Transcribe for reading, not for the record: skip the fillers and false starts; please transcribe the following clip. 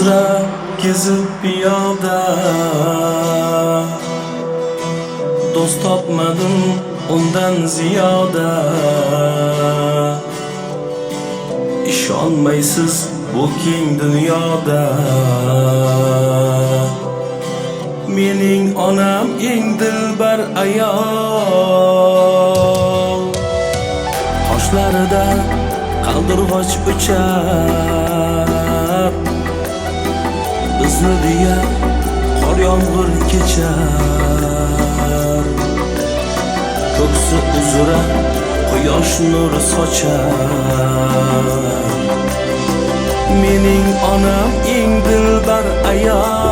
uzra kezib piyoda, do'st topmadim undan ziyoda. İşonmaysiz bu keng dunyoda, mening onam eng dilbar ayol. Qoshlarida qaldirg'och uchar, bizni deya qor yomg'ir kechar. Ko'ksi uzra quyosh nur sochar, mening onam eng dilbar ayol.